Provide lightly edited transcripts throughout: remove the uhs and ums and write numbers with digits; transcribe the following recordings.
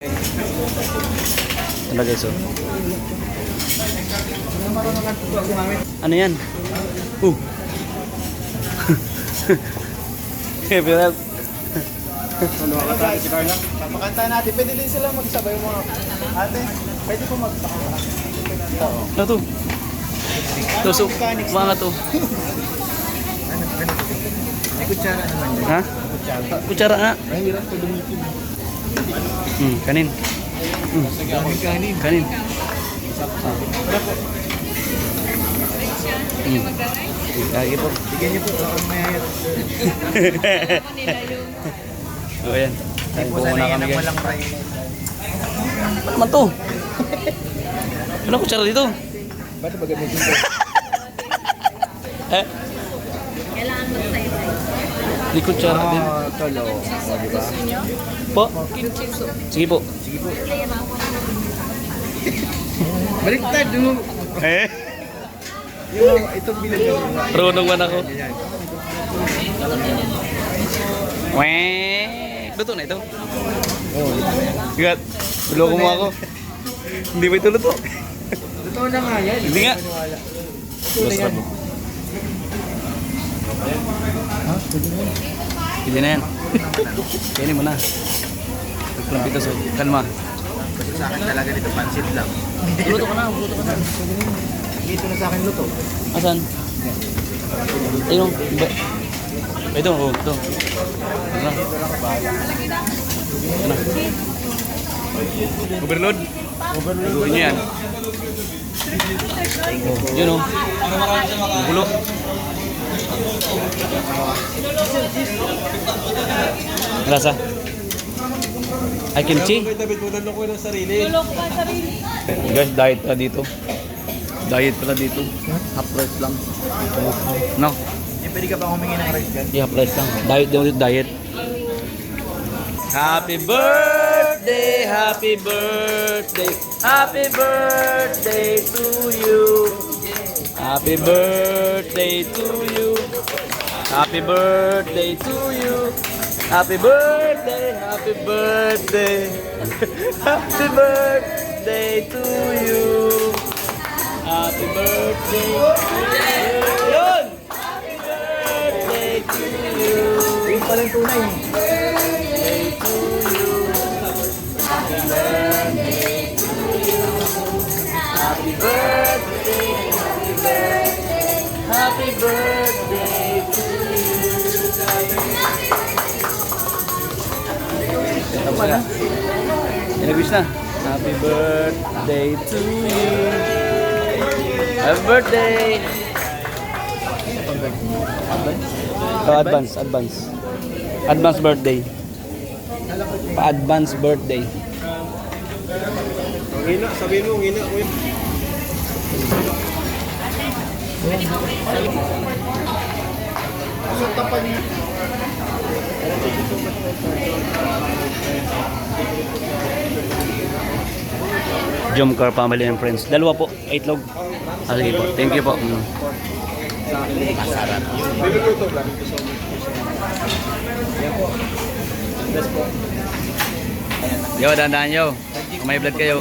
Ano guys, oh. Ano yan? Pero Pakanta natin. Pwede din sila magsabay mga ate. Pwede po magpakanta. ano to? Tusok. Mga to. May kutsara naman din. Ha? Kutsara nga. Mahirap ito gamitin. Kanin. Daming kanin. Kanin. Lagi po. Bigyan niyo po. Ako mayayat. O yan. Kain po muna kami guys. Walang fry. Ano naman to? Ano kutsara dito? Ba't ba gamitin ko? Kailangan mag-say-say. Di kutsara din. Tolo. O, diba? Po? Sige po. Sige po. Baliktad. Yung itong binagyan mo. Runong man ako. Ganyan. Weh. Luto na ito. Oh, Gat. Buloko mo ako. Hindi ba ito luto? totoo na nga yan. Hindi nga. Maniwala. Totoo na yan. Ha? Pwede mo. Hindi na yan. Kainin mo na. Pagpalampito so. Kalma. Kasi sa akin talaga dito pansit lang. Luto ka na. Luto ka na. Dito na sa akin luto. Asan? Ayun. Ito. Oh, ito. Ano? Ano? Overload? Overload. Lutuin niyo yan. Oh, yun oh. Ang gulo. Lasa? Ay, kimchi? Guys, diet pala dito. Diet pala dito. Half price lang. No? Pwede ka pa humingi ng rice dyan? Yeah, price lang. Diet daw dito, diet. Happy birthday, happy birthday, happy birthday to you. Happy birthday to you. Happy birthday to you. Happy birthday, happy birthday. Happy birthday to you. Happy birthday to you. Yun! Happy birthday to you. Yung palang tunay. Birthday to you. Happy birthday to you. Happy birthday, happy birthday, happy birthday to you. Tapos na. Inabis na. Happy birthday to you. Happy birthday. Oh, advance birthday. Pa-advance birthday. Ngina, sabihin mo, ngina ko yun. Ang tapan niya. Jomcar family and friends. Dalawa po, itlog. Sige po. Thank you po. Niluluto lang. Yan po. Bless po. Yo, dandan yo. Kung may vlog kayo.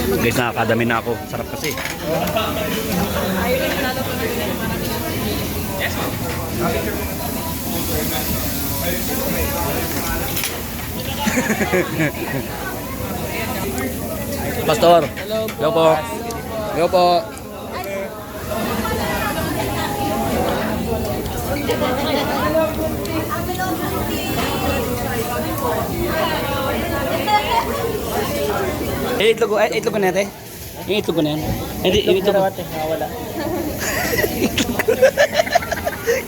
Guys, nakakadami na ako. Sarap kasi. Pastor. Yo po. Yo po. Itlog ko na ate. Yung itlog ko na yan. Hindi, yung itlog ko. Wala.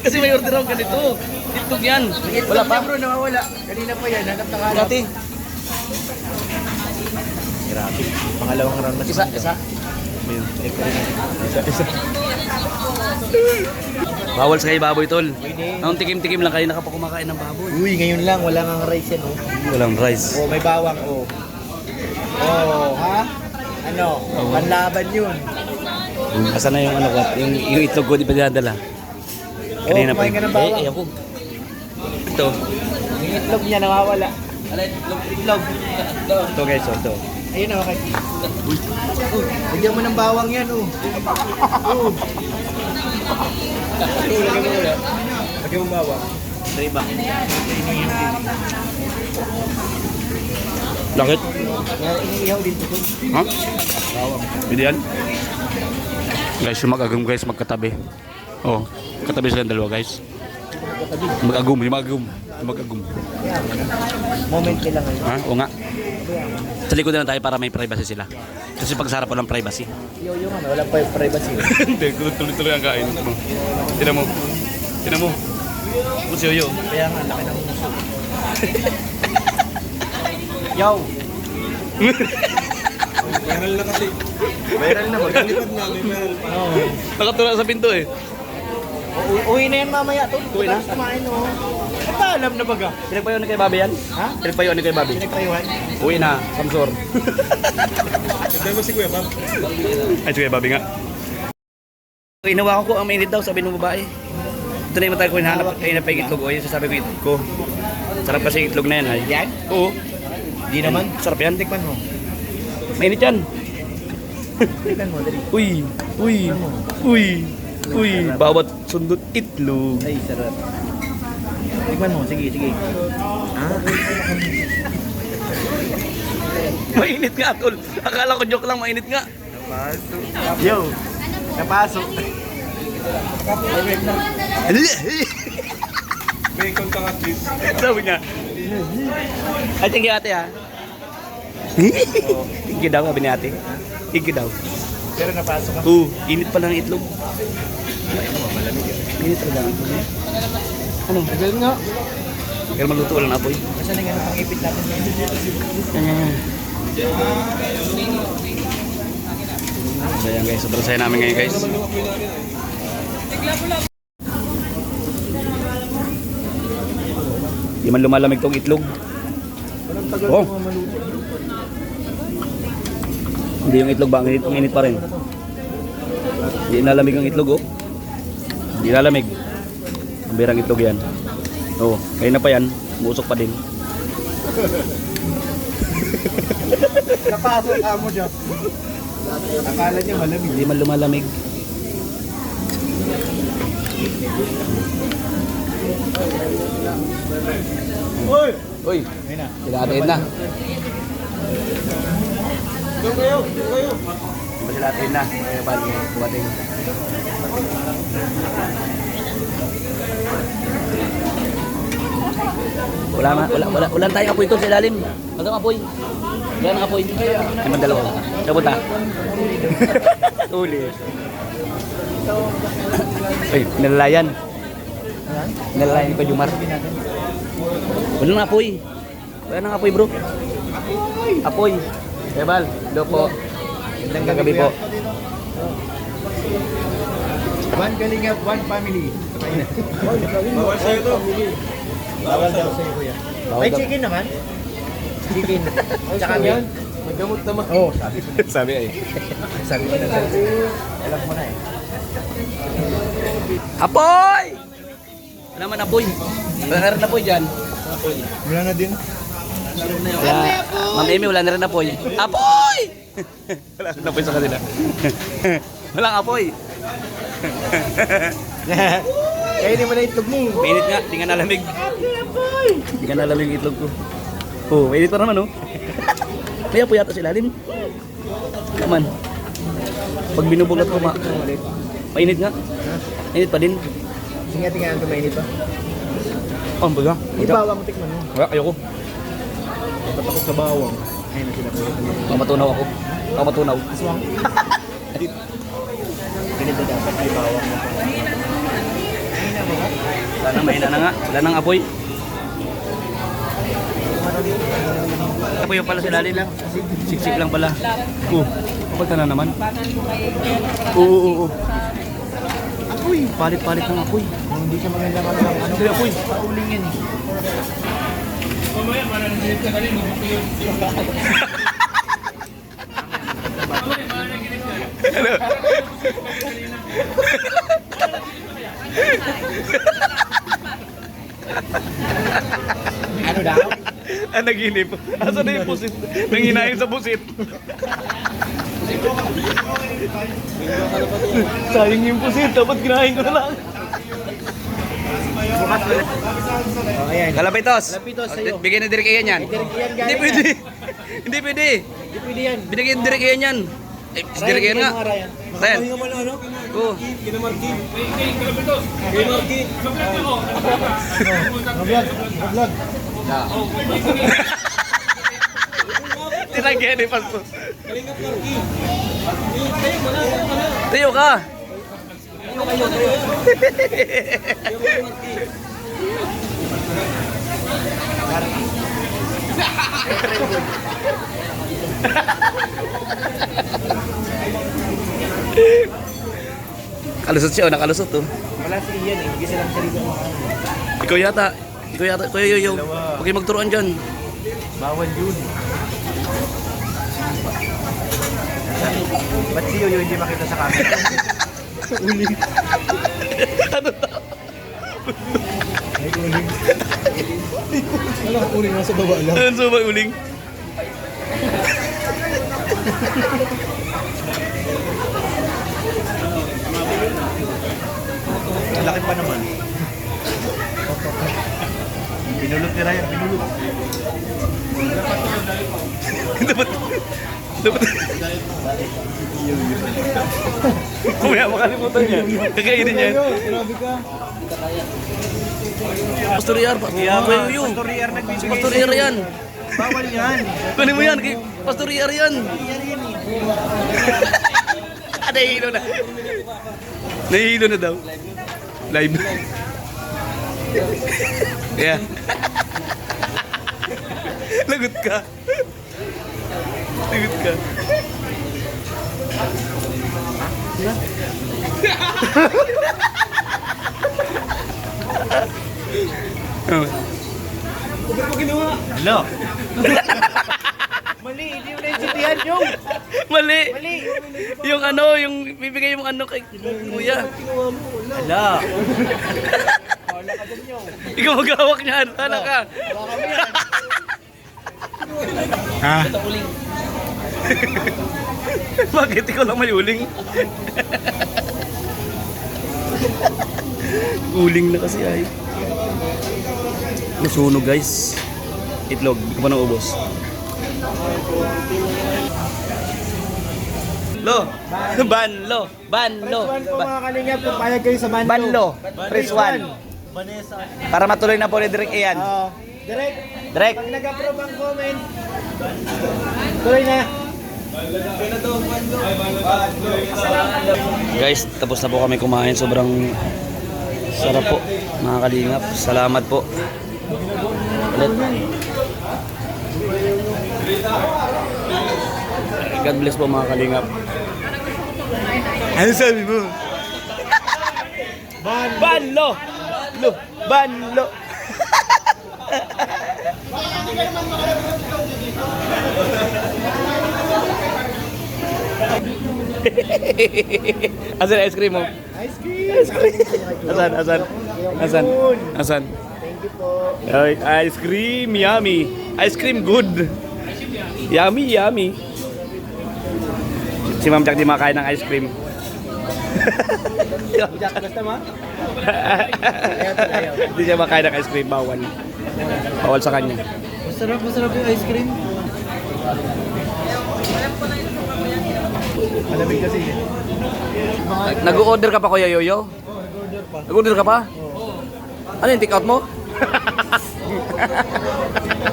Kasi may order ako ganito. Itlog yan. Wala pa bro, nawawala. Kanina pa yan, hanap na hanap. Dati. Grabe. Pangalawang round na Isa. Isa. Bawal sa kayo baboy tol. Ang tikim-tikim lang kayo pa kumakain ng baboy. Uy, ngayon lang, wala nga rice yan, oh. Walang rice. Oh, may bawang, oh. Oh, ha? Ano? Panlaban yun. Asan na yung ano ko? Yung itlog ko di pa dinadala. Kanina pa. kumain ka ng bawang. Ayaw ko. Ito. Yung itlog niya nawawala. Ito guys, ito. Ayun o, okay. Lagyan mo ng bawang yan, oh. Lagyan mo bawang. Sa iba. Bakit? Iniihaw dito. Ha? Hindi yan? Guys, yung mag-agum guys, magkatabi. Oh, katabi silang dalawa guys. Mag-agum, yung mag-agum. Yung mag-agum. Moment kailangan. Ha? O nga. Sa likod na lang tayo para may privacy sila. Kasi pag sa harap walang privacy. Yung ano, walang privacy. Hindi, tuloy-tuloy ang kain. Tinan mo. Tinan mo. Musyoyo. Kaya nga, laki ng muso. Yo! Viral na kasi. Viral na, magalipad na. Oo. Nakatula sa pinto eh. Uwi na yan mamaya to. Uwi na? Kumain, oh. Alam na baga. Pinagpayo ni kay Bobby yan? Ha? Pinagpayo ni kay Bobby. Pinagpayuhan? Uwi na, Samsor. Sabi mo si Kuya Bob. Ay, sige, Bobby nga. Inawa ko ang mainit daw, sabi ng babae. Ito na yung matagal ko hinahanap. Ay, na pa yung itlog. O, yun sasabi ko yung itlog ko. Sarap kasi yung itlog na yan, ay. Yan? Oo. Di naman. Sarap yan. Tikman mo. Mainit yan. Tikman mo, dali. Uy, uy, uy, uy. Bawat sundot itlog. Ay, sarap. Tikman mo, sige, sige. Ah. Mainit nga, tol. Akala ko joke lang, mainit nga. Napasok. Yo! Napasok. Bacon ka nga, please. Sabi niya. Ay, thank you ate ha. Thank you daw, sabi ni ate. Thank you daw. Pero napasok ka. Oo, init pa lang ang itlog. Init pa lang ang itlog. Ano? Tagal nga. Pero maluto lang apoy. Kasi na nga pang-ipit natin. Yan. So yan guys, sobrang saya namin ngayon guys. Di man lumalamig tong itlog. Oh. Hindi yung itlog ba? Ang init pa rin. Hindi nalamig ang itlog oh. Hindi nalamig. Ang birang itlog yan. Oo, ngayon na pa yan. Muusok pa din. Napasok ka mo dyan. Akala niya malamig. Hindi man lumalamig. Uy! Uy, Ayun na. sila atin na. Doon kayo! Doon kayo! Diba sila atin na? Kaya ba, buwating. Wala tayong apoy ito sa ilalim. Wala tayong apoy. Wala nang apoy. Ay, mandalawa. Siya punta. Uli. Ay, nalalayan. Nalalayan ko, Jumar. Wala nang apoy. Wala nang apoy, bro. Apoy. Ebal, do po. Gandang gabi po. One Kalinga, one family. Bawal sa'yo ito. Bawal daw sa'yo, kuya. May chicken naman. Chicken. Tsaka yan. Maggamot naman. Oo, sabi ko. Sabi ay. Sabi ko na sa'yo. Alam mo na eh. Apoy! Wala man apoy. Wala na rin apoy dyan. Wala na din. Wala. Ma'am Amy, wala na rin apoy. Apoy! Wala rin apoy sa kanila. Walang apoy. Kaya hindi mo na itlog mo. Mainit nga, di nga nalamig. Di nga nalamig yung itlog ko. Oh, mainit pa naman oh. May apoy yata sa ilalim. Naman. Pag binubugat ko mainit nga. Mainit pa din. Tingnan ito mainit pa. Oh, ang baga. May bawang tikman mo. Wala, ayoko. Ba't ako sa bawang? Ayun na sila po. Mamatunaw ako. Mamatunaw. Aswang. Ganito dapat may bawang mo. Mahina na nga. Wala nang apoy. Apoy yung pala sa ilalim lang. Siksik lang pala. Kapag na naman. Oo. Apoy. Palit-palit ng apoy. Hindi siya maganda ka lang. Ano Hindi apoy. pauling yan eh. Ano daw? Ah, naginip. Asa na yung pusit? Nanginain sa pusit. Sayang yung pusit. Dapat ginahin ko na lang. Bukas ulit. Oh, ayan. Kalapitos. Kalapitos sa'yo. Bigyan ni Derek Ian yan. Derek Ian Hindi galing pwede. Hindi pwede. Hindi pwede yan. Binigyan ni Derek Ian yan. Eh, si Derek Ian nga. Ryan. Ryan. Makapahinga mo na, ano? Oo. Vlog. Tinagyan ni Pastor. Tayo ka. Kalusot siya, nakalusot oh. Wala si Ian eh. Hindi silang sarili mo. Ikaw yata, Kuya Yoyo. Huwag kayo magturuan dyan. Bawal yun. Ba't si Yoyo hindi makita sa camera? Uling. Ano to? Ay, uling. Alam, uling nasa baba lang. Ano sa ba uling? Ang laki pa naman. Pinulot ni Ryan, pinulot. Dapat. Kumaya makalimutan niya. Kakainin niya. Grabe ka. Pastor Iar, Kuya Yoyo. Pastor Iar nagbibigay. Si Pastor Iar yan. Bawal yan. Kunin mo yan, kay Pastor Iar yan. Nahihilo na. Nahihilo na daw. Live. Yeah. Lagot ka. Lagot ka. Oh. Hello. Mali, hindi mo naintindihan yung. Mali. Mali. Yung ano, yung bibigay yung ano kay Kuya. Hala. Ikaw maghawak niyan. Hala ka. Ha? Bakit ikaw lang may uling? Uling na kasi ay. Nasunog guys. Itlog, hindi ko pa naubos. Lo, banlo, banlo. Press 1 po mga kalingap kung payag kayo sa Banlo. Banlo, press 1. Vanessa. Para matuloy na po ni Direk Ian. Direct. Direk. Pag nag-approve ang comment, tuloy na. Guys, tapos na po kami kumain. Sobrang sarap po, mga kalingap. Salamat po. Ulit. God bless po mga kalingap. Ano sabi mo? Banlo! Lo! Banlo! Asan ice cream mo? Ice cream. Asan? Thank you po. Ay, ice cream, yummy. Ice cream good. Yummy. Si Ma'am Jack di makain ng ice cream. Jack, basta ma? Hindi siya makain ng ice cream, bawal. Bawal sa kanya. Masarap yung ice cream. Malamig kasi. Nag-order ka pa, Kuya Yoyo? Nag-order ka pa? Ano yung take out mo?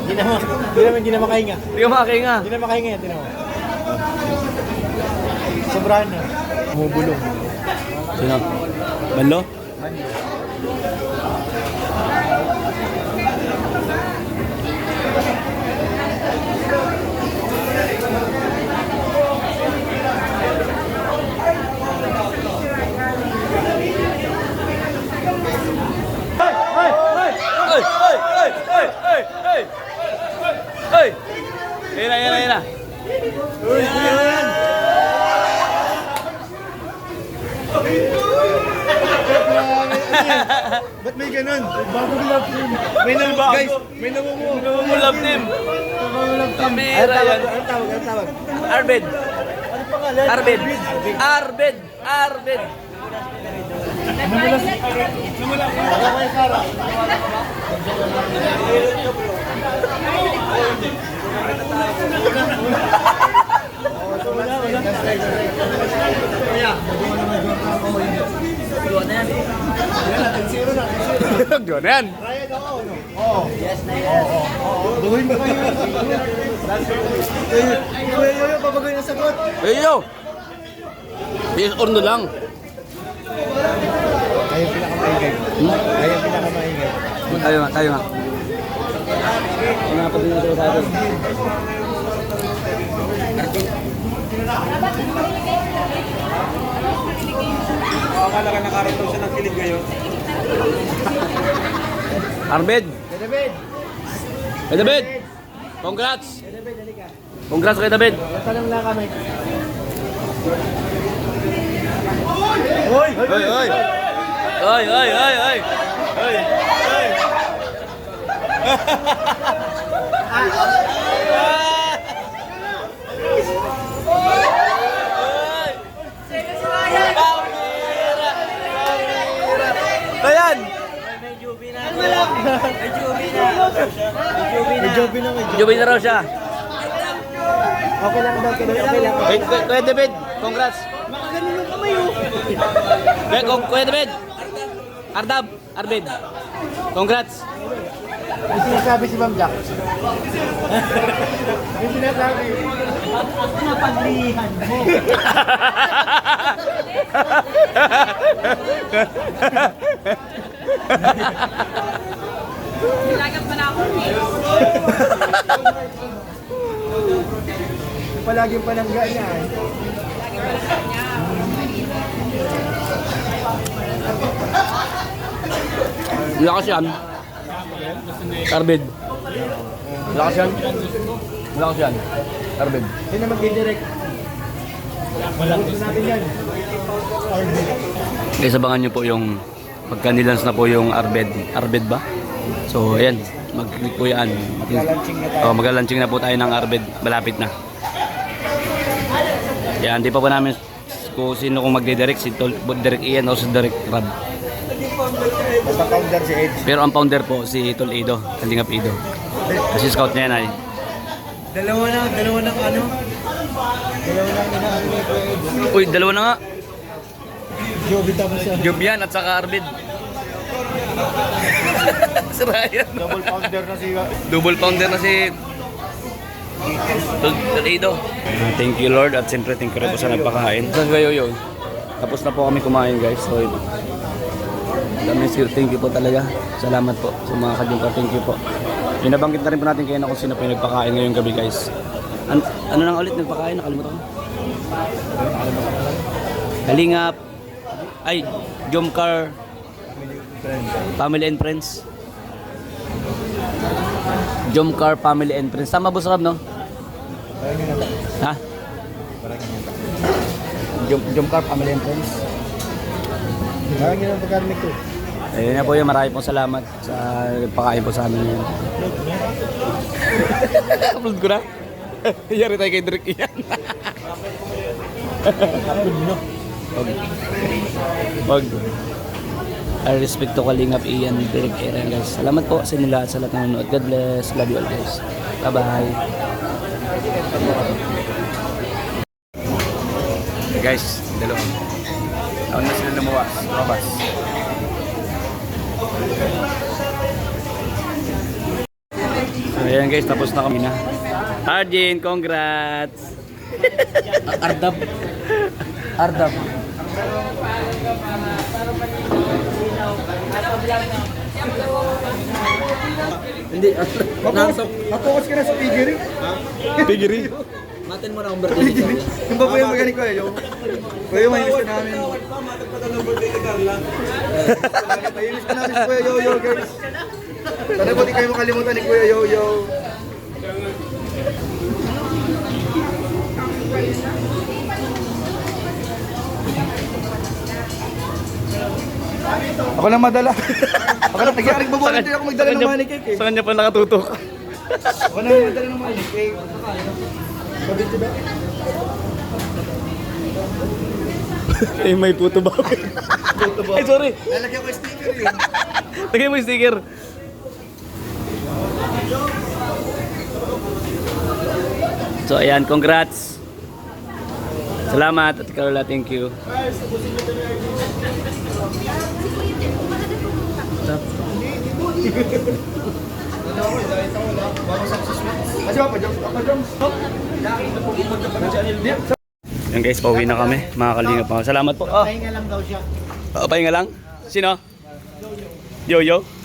Hindi na makahinga. Hindi ka makakainga. Hindi na makahinga yan, tinan mo. Sobrahan na. Bumubulong. Sino? Banlo? Hey! Yan na. Ba't may ganun? Bagong love team. May guys, may namumuo. Love team. Kamera yan. Ano tawag? Arbed. Ano pangalan? Arbed. Arbed. Arbed. Doon yan. Buhin mo kayo. Yo, papagoy na sagot. Yo. Yes or no lang. Ayaw pinakamaingay. Ayaw pinakamaingay. Tayo nga, tayo nga. Mga pagdino sa atin. Akala ka nakarito siya ng kilig ngayon. Arbed. David! Kay David. Congrats. Congrats kay David. Tanong lang kami. Hoy! Hoy, hoy. Hoy, hoy, hoy, hoy. Hoy. Hoy. Ayan! May Joby na. Jubi na raw siya. Okay lang daw, okay lang. Wait, Kuya David, congrats. Makaganon yung kamay oh. Kuya David. Ardab, Arbed. Congrats. May sinasabi si Ma'am Jack. May sinasabi. Napaglihan mo. Nilagan pa na ako. Palaging panangga niya. Lakas yan. Arbed. Lakas yan. Lakas yan. Arbed. Sino mag-direct? Walang gusto natin yan. Guys, abangan nyo po yung pagka-nilans na po yung Arbed. Arbed ba? So, ayan. Mag-click po yan. Mag-launching na po tayo ng Arbed. Malapit na. Yan, di pa po namin kung sino kung magdidirect. Si Direct Ian o si Direct Rab. Basta-founder si Edge. Pero ang founder po si Tol Ido. Kalingap Ido. Kasi scout niya yan ay. Dalawa na ano? Dalawa na inaano ni Kuya Edge. Uy, dalawa na nga. Joby tapos siya. Job yan at saka Arbed. Si Ryan. Double founder na si... Double founder na si Tol Ido. Thank you Lord at siyempre thank you rin po sa nagpakain. Saan kayo yun? Tapos na po kami kumain guys. So, thank you po talaga. Salamat po sa mga kajungkar. Thank you po. Binabanggit na rin po natin kayo na kung sino po yung nagpakain ngayong gabi guys. Ano nang ulit nagpakain? Nakalimutan ko. Kalingap. Ay, Jomcar Family and Friends. Jomcar Family and Friends. Tama po sa no? Ha? Jomcar Family and Friends. Parang yun ang pagkarinig ko. Ayun na po yun. Marami pong salamat sa nagpakain po sa amin yun. Upload ko na. Yari tayo kay Direk Ian. Wag. I respect to Kalingap Ian, Direk Ian guys. Salamat po sa inyo lahat sa lahat ng nanonood. God bless. Love you all guys. Bye bye. Guys, dalawa. Taon na sila lumabas. So, ayan guys, tapos na kami na. Arjin, congrats! Ardab. Hindi, nasok. Napokus ka na sa pigiri. Pigiri. Matin mo na akong birthday. Yung ba po yung magaling ko yung... Kuya, may miss ka namin. May miss ka namin si Kuya Yo-Yo, guys. Sana po di kayo makalimutan ni Kuya Yo-Yo. Ako lang madala. Ako lang, nagbabalante ako magdala ng money cake eh. Sa kanya pa nakatutok. Ako na magdala ng money cake. Eh, may puto ba? Ay, sorry. Lalagyan ko yung sticker eh. Lagay mo yung sticker. So, ayan, congrats. Salamat, Ate Carola, thank you. Kasi pa, Joms. Yan guys, pauwi na kami. Mga kalingap pa. Salamat po. Oh, Pahinga lang daw siya. pahinga lang. Sino? Yo-yo.